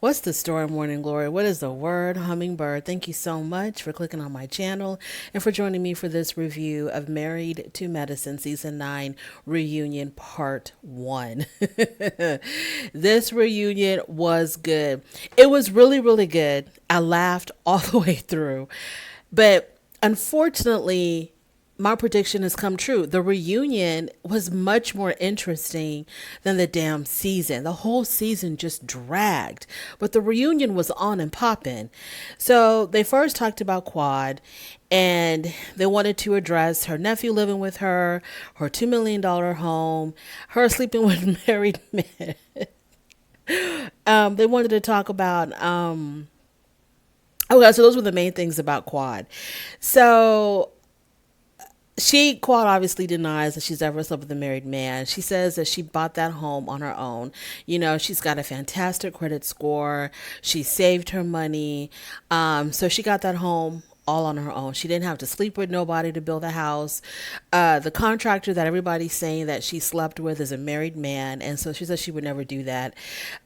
What's the story, Morning Glory? What is the word, hummingbird? Thank you so much for clicking on my channel and for joining me for this review of Married to Medicine Season 9 Reunion Part 1. This reunion was good. It was really, really good. I laughed all the way through. But unfortunately, my prediction has come true. The reunion was much more interesting than the damn season. The whole season just dragged, but the reunion was on and popping. So they first talked about Quad, and they wanted to address her nephew living with her $2 million home, her sleeping with married men. They wanted to talk about okay, so those were the main things about Quad. So Quad obviously denies that she's ever slept with a married man. She says that she bought that home on her own. She's got a fantastic credit score. She saved her money. So she got that home all on her own. She didn't have to sleep with nobody to build a house. The contractor that everybody's saying that she slept with is a married man, and so she said she would never do that.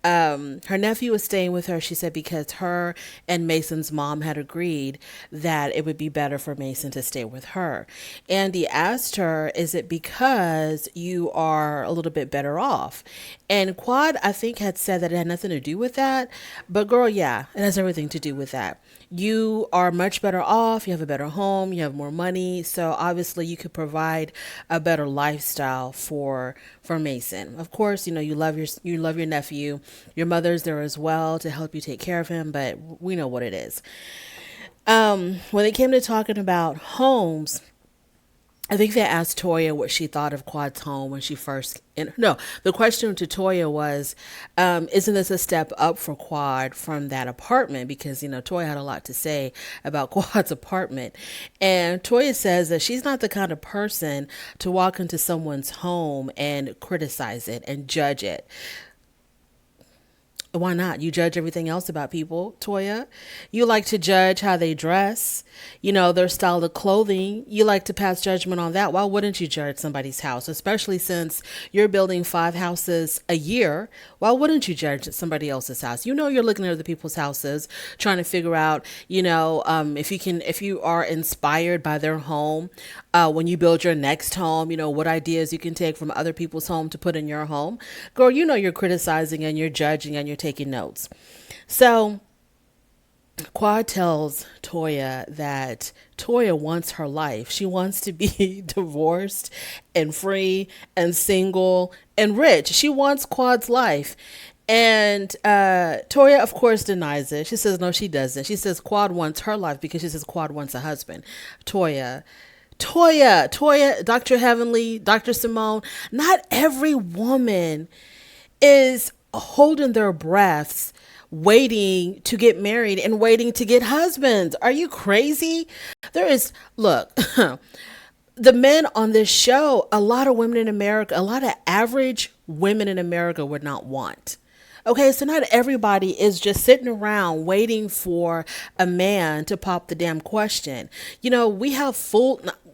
Her nephew was staying with her, she said, because her and Mason's mom had agreed that it would be better for Mason to stay with her. Andy asked her, is it because you are a little bit better off? And Quad, I think, had said that it had nothing to do with that. But girl, yeah, it has everything to do with that. You are much better off. You have a better home. You have more money. So obviously you could provide a better lifestyle for Mason. Of course, you love your nephew. Your mother's there as well to help you take care of him, but we know what it is. When it came to talking about homes, I think they asked Toya what she thought of Quad's home when she first. No, the question to Toya was, isn't this a step up for Quad from that apartment? Because, Toya had a lot to say about Quad's apartment. And Toya says that she's not the kind of person to walk into someone's home and criticize it and judge it. Why not? You judge everything else about people, Toya. You like to judge how they dress, their style of clothing. You like to pass judgment on that. Why wouldn't you judge somebody's house, especially since you're building 5 houses a year? Why wouldn't you judge somebody else's house? You're looking at other people's houses, trying to figure out, if you are inspired by their home, when you build your next home, what ideas you can take from other people's home to put in your home. Girl, you're criticizing and you're judging and you're taking notes. So Quad tells Toya that Toya wants her life. She wants to be divorced and free and single and rich. She wants Quad's life. And Toya, of course, denies it. She says, no, she doesn't. She says Quad wants her life because she says Quad wants a husband. Toya, Dr. Heavenly, Dr. Simone, not every woman is holding their breaths waiting to get married and waiting to get husbands. Are you crazy? Look, the men on this show, a lot of women in America, a lot of average women in America would not want. Okay, so not everybody is just sitting around waiting for a man to pop the damn question. We have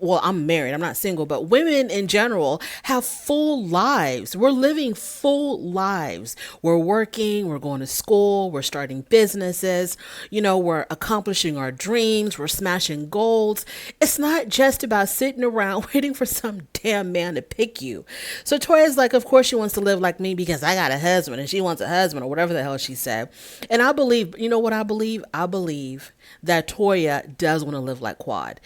I'm married, I'm not single, but women in general have full lives. We're living full lives. We're working, we're going to school, we're starting businesses, we're accomplishing our dreams, we're smashing goals. It's not just about sitting around waiting for some damn man to pick you. So Toya's like, of course she wants to live like me because I got a husband and she wants a husband, or whatever the hell she said. And I believe, what I believe? I believe that Toya does want to live like Quad.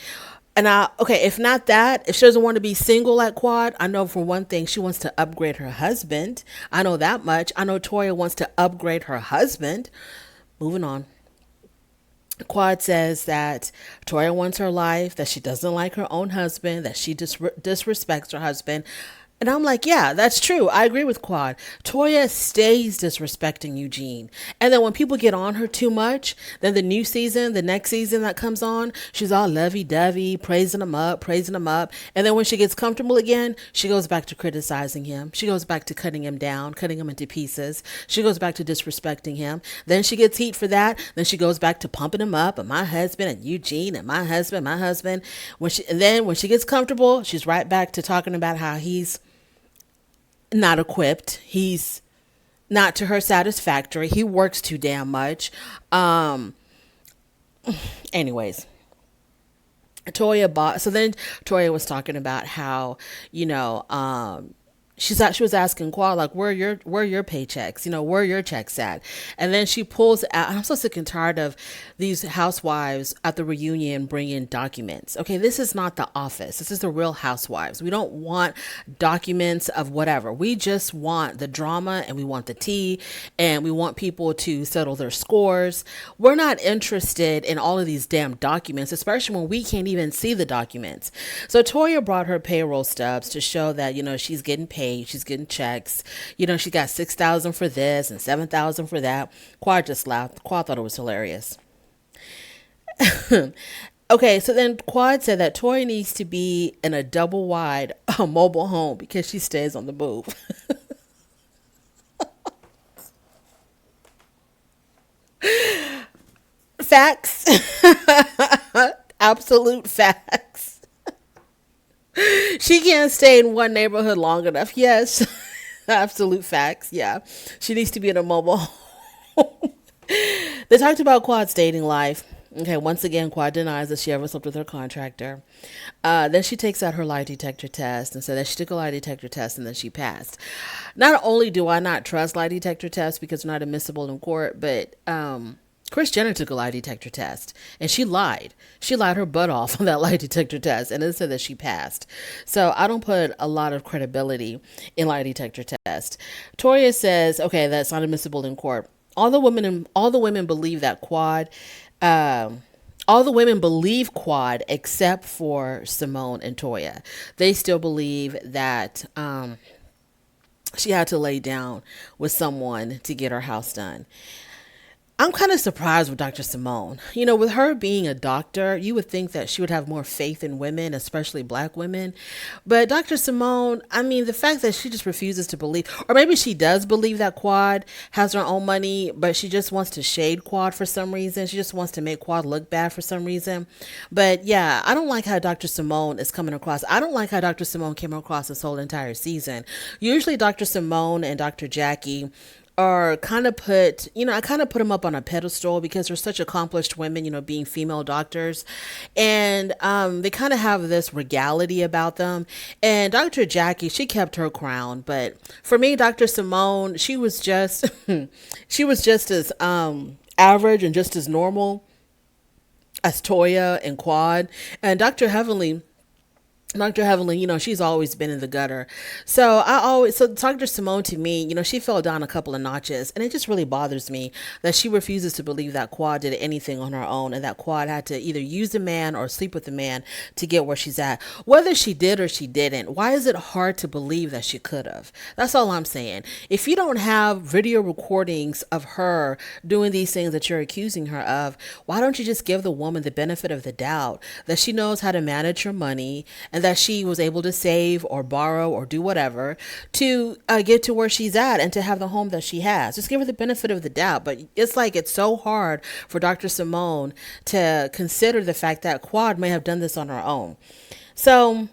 And if not that, if she doesn't want to be single like Quad, I know for one thing, she wants to upgrade her husband. I know that much. I know Toya wants to upgrade her husband. Moving on. Quad says that Toya wants her life, that she doesn't like her own husband, that she disrespects her husband. And I'm like, yeah, that's true. I agree with Quad. Toya stays disrespecting Eugene. And then when people get on her too much, then the next season that comes on, she's all lovey-dovey, praising him up. And then when she gets comfortable again, she goes back to criticizing him. She goes back to cutting him down, cutting him into pieces. She goes back to disrespecting him. Then she gets heat for that. Then she goes back to pumping him up, and my husband, and Eugene, and my husband. When she gets comfortable, she's right back to talking about how he's not equipped. He's not to her satisfactory. He works too damn much. Um, anyways, Toya bought. So then Toya was talking about how, you know, she was asking Quad, like, where are your paychecks, where are your checks at? And then she pulls out, and I'm so sick and tired of these housewives at the reunion bringing documents. Okay, this is not The Office. This is the Real Housewives. We don't want documents of whatever. We just want the drama, and we want the tea, and we want people to settle their scores. We're not interested in all of these damn documents, especially when we can't even see the documents. So Toya brought her payroll stubs to show that, she's getting paid. She's getting checks. She got 6,000 for this and 7,000 for that. Quad just laughed. Quad thought it was hilarious. Okay, so then Quad said that Toya needs to be in a double wide mobile home because she stays on the move. Facts. Absolute facts. She can't stay in one neighborhood long enough. Yes. Absolute facts. Yeah. She needs to be in a mobile home. They talked about Quad's dating life. Okay, once again, Quad denies that she ever slept with her contractor. Then she takes out her lie detector test and said that she took a lie detector test and then she passed. Not only do I not trust lie detector tests because they're not admissible in court, but Kris Jenner took a lie detector test and she lied. She lied her butt off on that lie detector test and it said that she passed. So I don't put a lot of credibility in lie detector test. Toya says, okay, that's not admissible in court. All the women believe that Quad, all the women believe Quad except for Simone and Toya. They still believe that she had to lay down with someone to get her house done. I'm kind of surprised with Dr. Simone. With her being a doctor, you would think that she would have more faith in women, especially black women. But Dr. Simone, the fact that she just refuses to believe, or maybe she does believe that Quad has her own money, but she just wants to shade Quad for some reason. She just wants to make Quad look bad for some reason. But yeah, I don't like how Dr. Simone is coming across. I don't like how Dr. Simone came across this whole entire season. Usually Dr. Simone and Dr. Jackie are kind of put, I kind of put them up on a pedestal because they're such accomplished women, being female doctors. And they kind of have this regality about them. And Dr. Jackie, she kept her crown. But for me, Dr. Simone, she was just, she was just as average and just as normal as Toya and Quad. And Dr. Heavenly, she's always been in the gutter. So Dr. Simone to me, she fell down a couple of notches and it just really bothers me that she refuses to believe that Quad did anything on her own and that Quad had to either use a man or sleep with a man to get where she's at. Whether she did or she didn't, why is it hard to believe that she could have? That's all I'm saying. If you don't have video recordings of her doing these things that you're accusing her of, why don't you just give the woman the benefit of the doubt that she knows how to manage her money and that she was able to save or borrow or do whatever to get to where she's at and to have the home that she has. Just give her the benefit of the doubt. But it's so hard for Dr. Simone to consider the fact that Quad may have done this on her own. So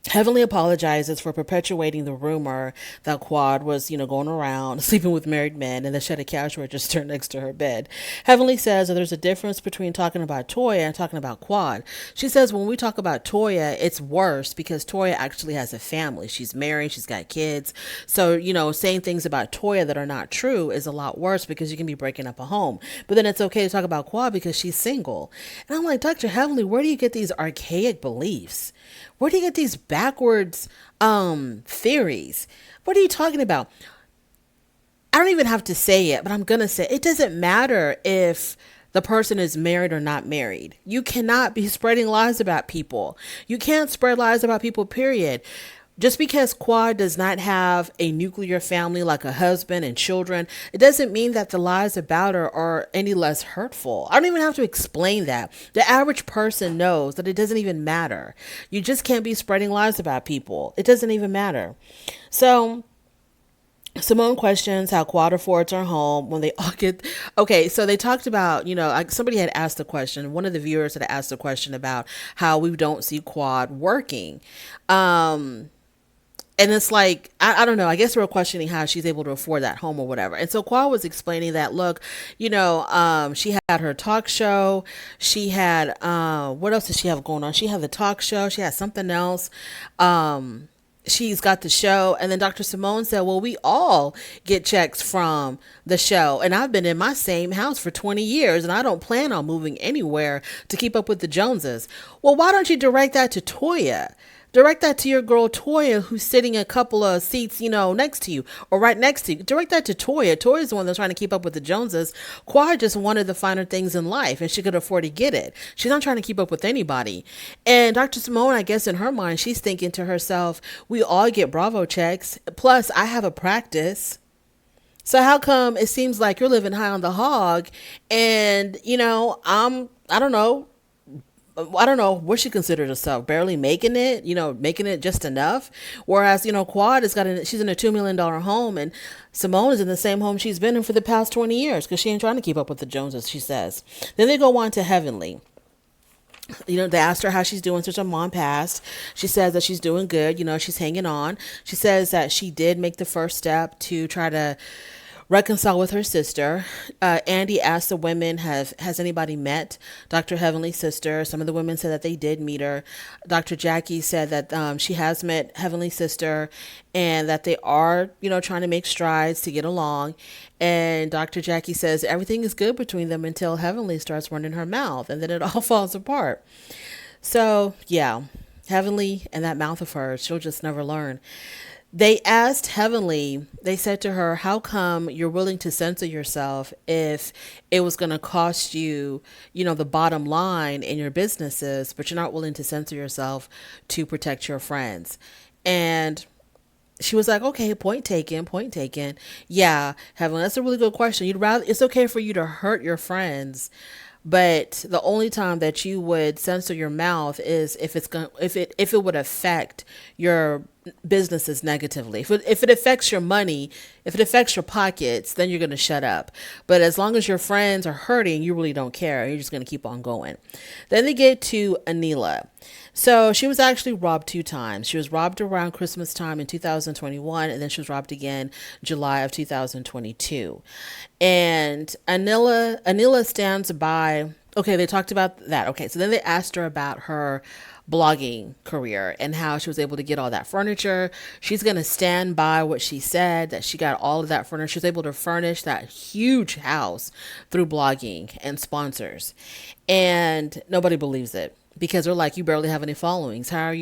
Heavenly apologizes for perpetuating the rumor that Quad was, going around sleeping with married men and that she had a cash register next to her bed. Heavenly says that there's a difference between talking about Toya and talking about Quad. She says when we talk about Toya, it's worse because Toya actually has a family. She's married. She's got kids. So, saying things about Toya that are not true is a lot worse because you can be breaking up a home. But then it's okay to talk about Quad because she's single. And I'm like, Dr. Heavenly, where do you get these archaic beliefs? Where do you get these backwards theories? What are you talking about? I don't even have to say it, but I'm going to say it doesn't matter if the person is married or not married. You cannot be spreading lies about people. You can't spread lies about people, period. Just because Quad does not have a nuclear family like a husband and children, it doesn't mean that the lies about her are any less hurtful. I don't even have to explain that. The average person knows that it doesn't even matter. You just can't be spreading lies about people. It doesn't even matter. So Simone questions how Quad affords her home when they all get... Okay, so they talked about, like somebody had asked the question, one of the viewers had asked the question about how we don't see Quad working. And it's like, I don't know, I guess we're questioning how she's able to afford that home or whatever. And so Qua was explaining that, look, she had her talk show. She had, what else did she have going on? She had the talk show. She had something else. She's got the show. And then Dr. Simone said, well, we all get checks from the show. And I've been in my same house for 20 years and I don't plan on moving anywhere to keep up with the Joneses. Well, why don't you direct that to Toya? Direct that to your girl Toya, who's sitting a couple of seats, next to you or right next to you. Direct that to Toya. Toya's the one that's trying to keep up with the Joneses. Quad just wanted the finer things in life and she could afford to get it. She's not trying to keep up with anybody. And Dr. Simone, I guess in her mind, she's thinking to herself, we all get Bravo checks. Plus, I have a practice. So how come it seems like you're living high on the hog and, I don't know what she considered herself, barely making it, making it just enough. Whereas, Quad she's in a $2 million home and Simone is in the same home she's been in for the past 20 years because she ain't trying to keep up with the Joneses, she says. Then they go on to Heavenly. They asked her how she's doing since her mom passed. She says that she's doing good. She's hanging on. She says that she did make the first step to try to reconcile with her sister. Andy asked the women, has anybody met Dr. Heavenly's sister? Some of the women said that they did meet her. Dr. Jackie said that she has met Heavenly's sister and that they are, trying to make strides to get along. And Dr. Jackie says everything is good between them until Heavenly starts running her mouth and then it all falls apart. So, yeah, Heavenly and that mouth of hers, she'll just never learn. They asked Heavenly, they said to her, how come you're willing to censor yourself if it was going to cost you, the bottom line in your businesses, but you're not willing to censor yourself to protect your friends? And she was like, okay, point taken, point taken. Yeah, Heavenly, that's a really good question. It's okay for you to hurt your friends, but the only time that you would censor your mouth is if it would affect your businesses negatively. If it affects your money, if it affects your pockets, then you're going to shut up. But as long as your friends are hurting, you really don't care. You're just going to keep on going. Then they get to Anila. So she was actually robbed 2 times. She was robbed around Christmas time in 2021, and then she was robbed again July of 2022. And Anila stands by. Okay, they talked about that. Okay, so then they asked her about her blogging career and how she was able to get all that furniture. She's going to stand by what she said, that she got all of that furniture. She was able to furnish that huge house through blogging and sponsors. And nobody believes it, because they're like, you barely have any followings. How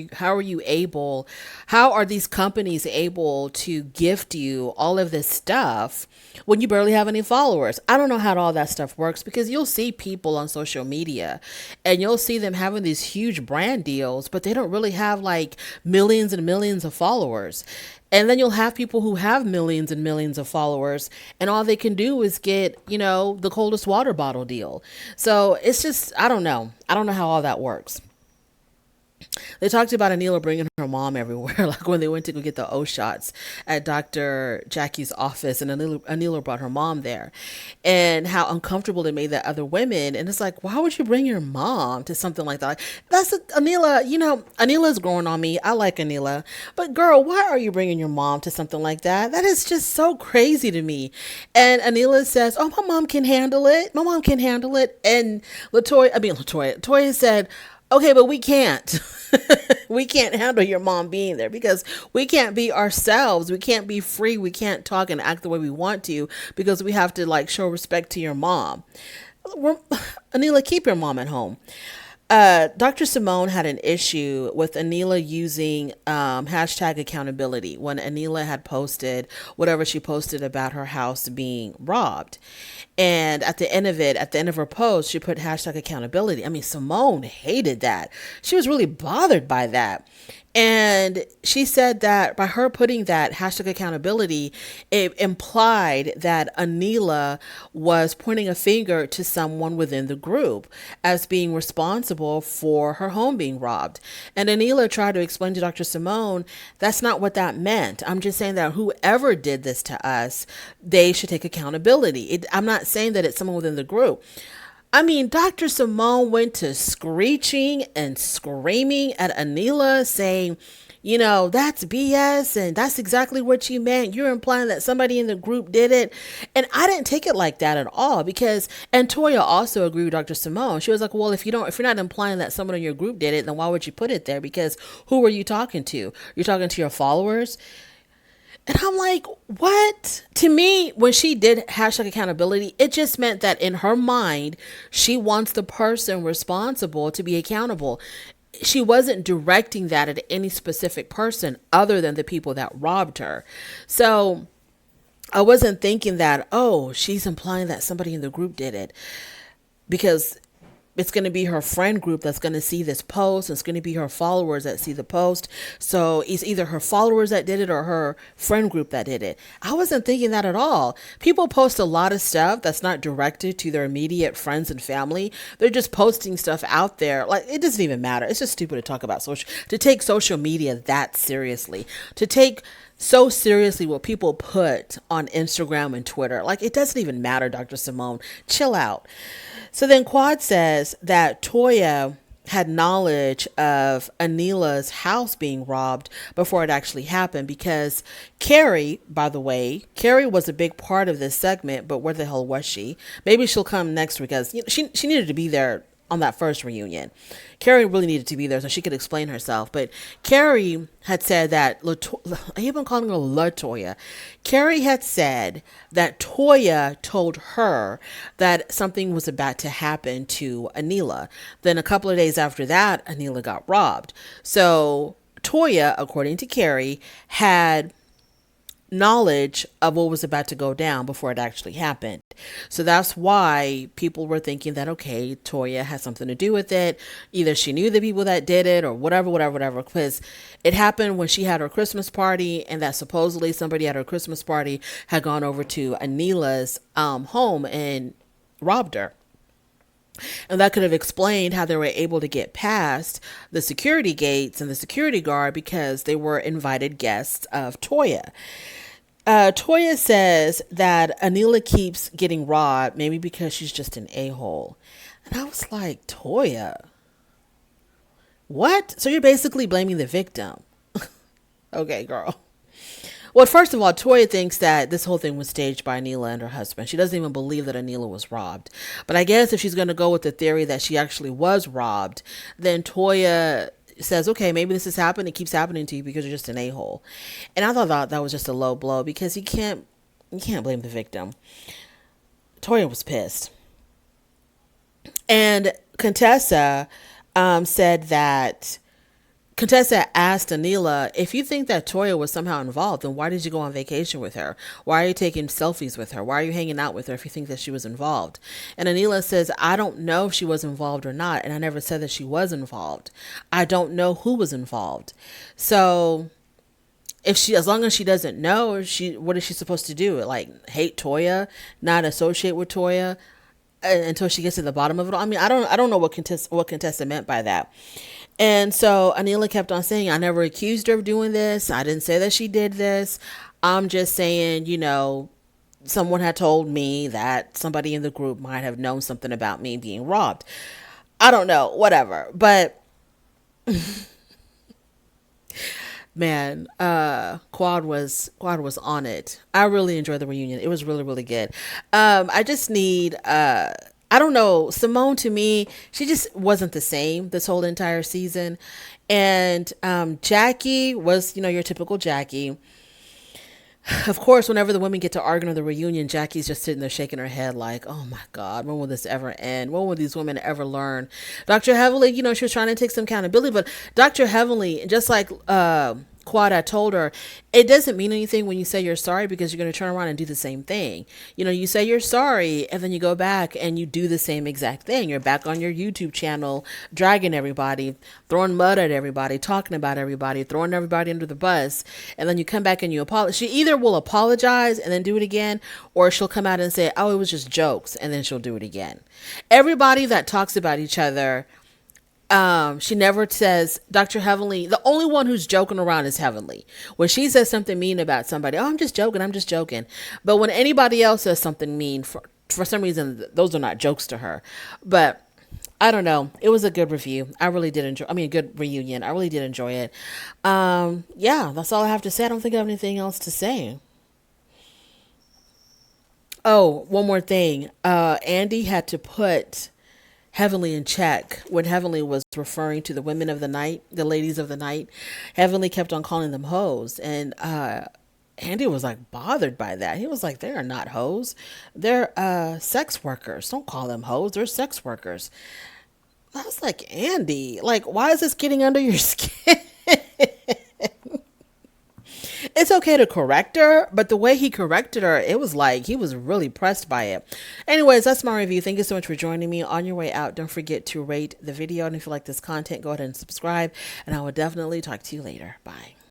are these companies able to gift you all of this stuff when you barely have any followers? I don't know how all that stuff works, because you'll see people on social media and you'll see them having these huge brand deals, but they don't really have like millions and millions of followers. And then you'll have people who have millions and millions of followers and all they can do is get, the coldest water bottle deal. So it's just, I don't know. I don't know how all that works. They talked about Anila bringing her mom everywhere, like when they went to go get the O shots at Dr. Jackie's office, and Anila brought her mom there, and how uncomfortable it made the other women. And it's like, why would you bring your mom to something like that? Anila, Anila's growing on me. I like Anila, but girl, why are you bringing your mom to something like that? That is just so crazy to me. And Anila says, oh, my mom can handle it. My mom can handle it. And Latoya said, okay, but we can't. We can't handle your mom being there because we can't be ourselves. We can't be free. We can't talk and act the way we want to because we have to show respect to your mom. Anila, keep your mom at home. Dr. Simone had an issue with Anila using hashtag accountability when Anila had posted whatever she posted about her house being robbed. And at the end of her post, she put hashtag accountability. I mean, Simone hated that. She was really bothered by that. And she said that by her putting that hashtag accountability, it implied that Anila was pointing a finger to someone within the group as being responsible for her home being robbed. And Anila tried to explain to Dr. Simone, that's not what that meant. I'm just saying that whoever did this to us, they should take accountability. I'm not saying that it's someone within the group. I mean, Dr. Simone went to screeching and screaming at Anila saying, that's BS and that's exactly what you meant. You're implying that somebody in the group did it. And I didn't take it like that at all because, and Toya also agreed with Dr. Simone. She was like, well, if you're not implying that someone in your group did it, then why would you put it there? Because who were you talking to? You're talking to your followers? And I'm like, what? To me, when she did hashtag accountability, it just meant that in her mind, she wants the person responsible to be accountable. She wasn't directing that at any specific person other than the people that robbed her. So I wasn't thinking that, oh, she's implying that somebody in the group did it, because it's going to be her friend group that's going to see this post. It's going to be her followers that see the post. So it's either her followers that did it or her friend group that did it. I wasn't thinking that at all. People post a lot of stuff that's not directed to their immediate friends and family. They're just posting stuff out there. Like, it doesn't even matter. It's just stupid to talk about to take social media that seriously, to take so seriously what people put on Instagram and Twitter. Like, it doesn't even matter, Dr. Simone. Chill out. So then Quad says that Toya had knowledge of Anila's house being robbed before it actually happened, because Carrie, by the way, Carrie was a big part of this segment, but where the hell was she? Maybe she'll come next week, because she needed to be there on that first reunion. Carrie really needed to be there so she could explain herself. But Carrie had said that, I keep on calling her LaToya. Carrie had said that Toya told her that something was about to happen to Anila. Then a couple of days after that, Anila got robbed. So Toya, according to Carrie, had knowledge of what was about to go down before it actually happened. So that's why people were thinking that, okay, Toya has something to do with it. Either she knew the people that did it or whatever, because it happened when she had her Christmas party, and that supposedly somebody at her Christmas party had gone over to Anila's home and robbed her. And that could have explained how they were able to get past the security gates and the security guard, because they were invited guests of Toya. Toya says that Anila keeps getting robbed, maybe because she's just an a-hole. And I was like, Toya, what? So you're basically blaming the victim. Okay, girl. Well, first of all, Toya thinks that this whole thing was staged by Anila and her husband. She doesn't even believe that Anila was robbed. But I guess if she's going to go with the theory that she actually was robbed, then Toya says, okay, maybe this has happened. It keeps happening to you because you're just an a-hole. And I thought that was just a low blow, because you can't blame the victim. Toya was pissed. And Contessa said that Contessa asked Anila, if you think that Toya was somehow involved, then why did you go on vacation with her? Why are you taking selfies with her? Why are you hanging out with her if you think that she was involved? And Anila says, I don't know if she was involved or not. And I never said that she was involved. I don't know who was involved. So as long as she doesn't know, what is she supposed to do? Like, hate Toya, not associate with Toya until she gets to the bottom of it all? I mean, I don't know what Contessa meant by that. And so Anila kept on saying, I never accused her of doing this. I didn't say that she did this. I'm just saying, someone had told me that somebody in the group might have known something about me being robbed. I don't know, whatever. But man, Quad was on it. I really enjoyed the reunion. It was really, really good. I just need I don't know. Simone, to me, she just wasn't the same this whole entire season. And Jackie was, your typical Jackie. Of course, whenever the women get to arguing on the reunion, Jackie's just sitting there shaking her head like, oh my God, when will this ever end? When will these women ever learn? Dr. Heavenly, she was trying to take some accountability, but Dr. Heavenly, just like Quad, I told her, it doesn't mean anything when you say you're sorry, because you're going to turn around and do the same thing. You say you're sorry, and then you go back and you do the same exact thing. You're back on your YouTube channel, dragging everybody, throwing mud at everybody, talking about everybody, throwing everybody under the bus. And then you come back and you apologize. She either will apologize and then do it again, or she'll come out and say, oh, it was just jokes. And then she'll do it again. Everybody that talks about each other, she never says, Dr. Heavenly, the only one who's joking around is Heavenly. When she says something mean about somebody, oh, I'm just joking. But when anybody else says something mean, for some reason, those are not jokes to her. But I don't know. It was a good review. I really did enjoy. I mean, a good reunion. I really did enjoy it. Yeah, that's all I have to say. I don't think I have anything else to say. Oh, one more thing. Andy had to put Heavenly in check when Heavenly was referring to the women of the night, the ladies of the night. Heavenly kept on calling them hoes, and Andy was like bothered by that. He was like, "They are not hoes. They're sex workers. Don't call them hoes. They're sex workers." I was like, Andy, like, why is this getting under your skin? It's okay to correct her, but the way he corrected her, it was like he was really pressed by it. Anyways, that's my review. Thank you so much for joining me. On your way out, don't forget to rate the video. And if you like this content, go ahead and subscribe. And I will definitely talk to you later. Bye.